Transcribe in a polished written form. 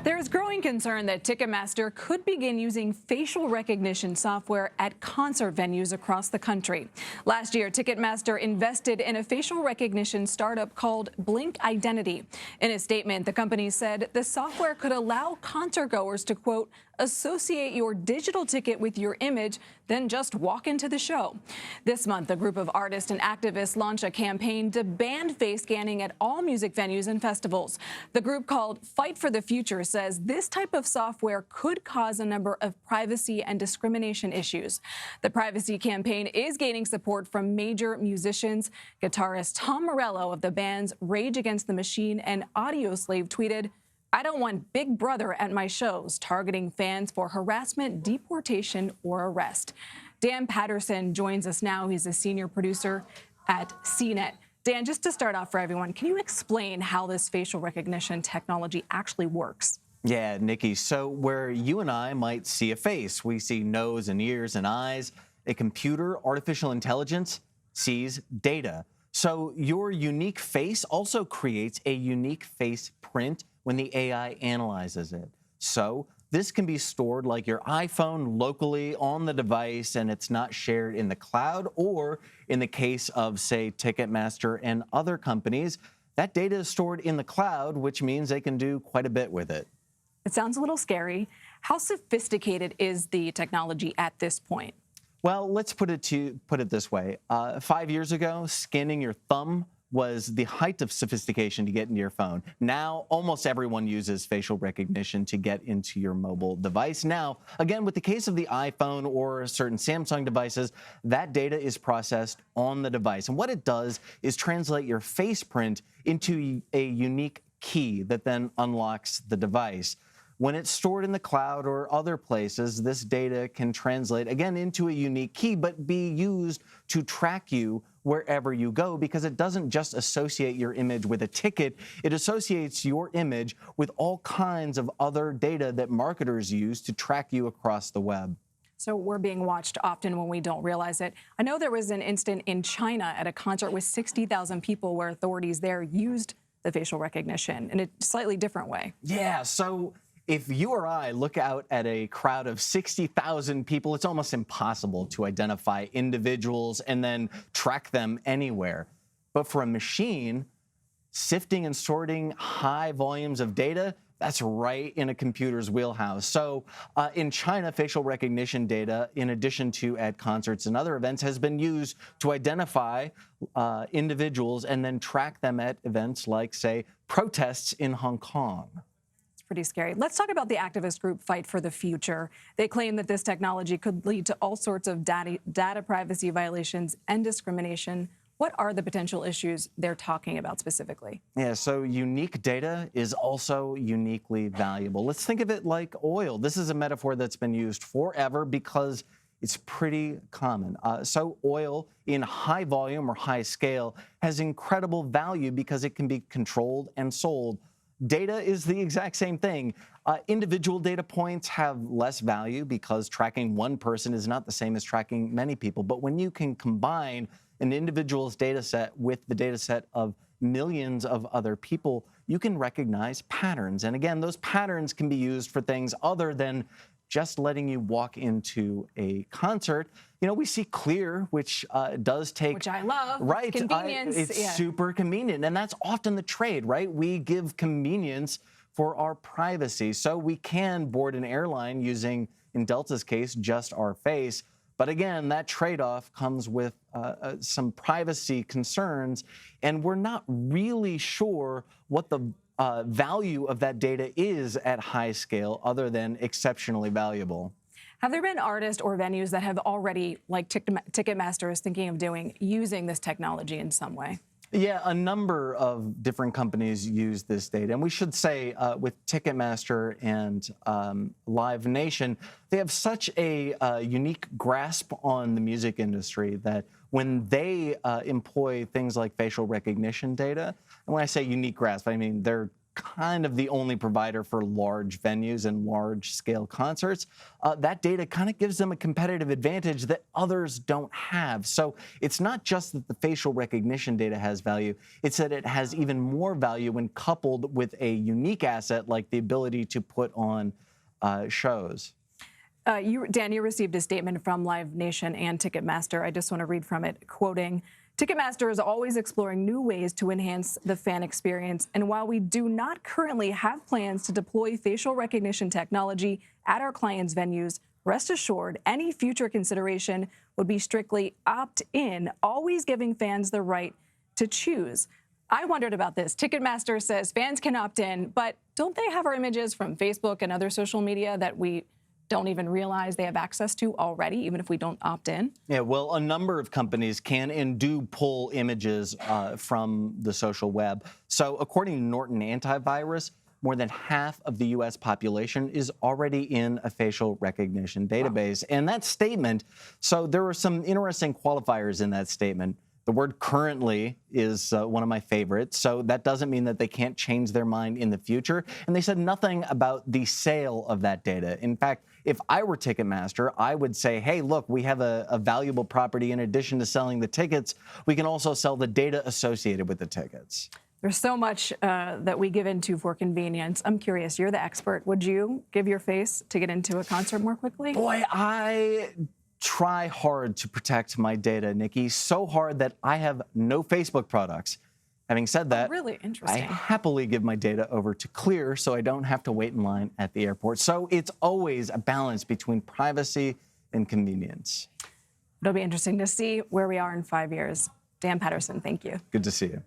There is growing concern that Ticketmaster could begin using facial recognition software at concert venues across the country. Last year, Ticketmaster invested in a facial recognition startup called Blink Identity. In a statement, the company said the software could allow concertgoers to, quote, associate your digital ticket with your image, then just walk into the show. This month, a group of artists and activists launched a campaign to ban face scanning at all music venues and festivals. The group, called Fight for the Future, says this type of software could cause a number of privacy and discrimination issues. The privacy campaign is gaining support from major musicians. Guitarist Tom Morello of the bands Rage Against the Machine and Audioslave tweeted, "I don't want Big Brother at my shows, targeting fans for harassment, deportation, or arrest." Dan Patterson joins us now. He's a senior producer at CNET. Dan, just to start off for everyone, can you explain how this facial recognition technology actually works? Yeah, Nikki. So where you and I might see a face, we see nose and ears and eyes. A computer, artificial intelligence, sees data. So your unique face also creates a unique face print when the AI analyzes it. So this can be stored like your iPhone locally on the device, and it's not shared in the cloud, or in the case of, say, Ticketmaster and other companies, that data is stored in the cloud, which means they can do quite a bit with it. It sounds a little scary. How sophisticated is the technology at this point? Well, let's put it this way. 5 years ago, scanning your thumb was the height of sophistication to get into your phone. Now, almost everyone uses facial recognition to get into your mobile device. Now, again, with the case of the iPhone or certain Samsung devices, that data is processed on the device. And what it does is translate your face print into a unique key that then unlocks the device. When it's stored in the cloud or other places, this data can translate, again, into a unique key, but be used to track you wherever you go, because it doesn't just associate your image with a ticket. It associates your image with all kinds of other data that marketers use to track you across the web. So we're being watched often when we don't realize it. I know there was an incident in China at a concert with 60,000 people where authorities there used the facial recognition in a slightly different way. Yeah, so if you or I look out at a crowd of 60,000 people, it's almost impossible to identify individuals and then track them anywhere. But for a machine, sifting and sorting high volumes of data, that's right in a computer's wheelhouse. So in China, facial recognition data, in addition to at concerts and other events, has been used to identify individuals and then track them at events like, say, protests in Hong Kong. Pretty scary. Let's talk about the activist group Fight for the Future. They claim that this technology could lead to all sorts of data privacy violations and discrimination. What are the potential issues they're talking about specifically? Yeah, so unique data is also uniquely valuable. Let's think of it like oil. This is a metaphor that's been used forever because it's pretty common. So oil in high volume or high scale has incredible value because it can be controlled and sold. Data is the exact same thing. Individual data points have less value because tracking one person is not the same as tracking many people. But when you can combine an individual's data set with the data set of millions of other people, you can recognize patterns. And again, those patterns can be used for things other than just letting you walk into a concert. You know, we see Clear, which does take... Which I love. Right. Convenience. It's super convenient. And that's often the trade, right? We give convenience for our privacy. So we can board an airline using, in Delta's case, just our face. But again, that trade-off comes with some privacy concerns. And we're not really sure what the value of that data is at high scale, other than exceptionally valuable. Have there been artists or venues that have already, like Ticketmaster is thinking of doing, using this technology in some way? Yeah, a number of different companies use this data. And we should say with Ticketmaster and Live Nation, they have such a unique grasp on the music industry that when they employ things like facial recognition data, and when I say unique grasp, I mean they're kind of the only provider for large venues and large-scale concerts. That data kind of gives them a competitive advantage that others don't have. So it's not just that the facial recognition data has value, it's that it has even more value when coupled with a unique asset like the ability to put on shows. Dan, you received a statement from Live Nation and Ticketmaster. I just want to read from it, quoting, Ticketmaster is always exploring new ways to enhance the fan experience. And while we do not currently have plans to deploy facial recognition technology at our clients' venues, rest assured any future consideration would be strictly opt-in, always giving fans the right to choose. I wondered about this. Ticketmaster says fans can opt in, but don't they have our images from Facebook and other social media that we don't even realize they have access to already, even if we don't opt in? Yeah, well, a number of companies can and do pull images from the social web. So according to Norton Antivirus, more than half of the U.S. population is already in a facial recognition database. Wow. And that statement, so there were some interesting qualifiers in that statement. The word currently is one of my favorites, so that doesn't mean that they can't change their mind in the future. And they said nothing about the sale of that data. In fact, if I were Ticketmaster, I would say, hey, look, we have a valuable property. In addition to selling the tickets, we can also sell the data associated with the tickets. There's so much that we give into for convenience. I'm curious, you're the expert. Would you give your face to get into a concert more quickly? Boy, I try hard to protect my data, Nikki, so hard that I have no Facebook products. Having said that, really interesting. I happily give my data over to Clear so I don't have to wait in line at the airport. So it's always a balance between privacy and convenience. It'll be interesting to see where we are in 5 years. Dan Patterson, thank you. Good to see you.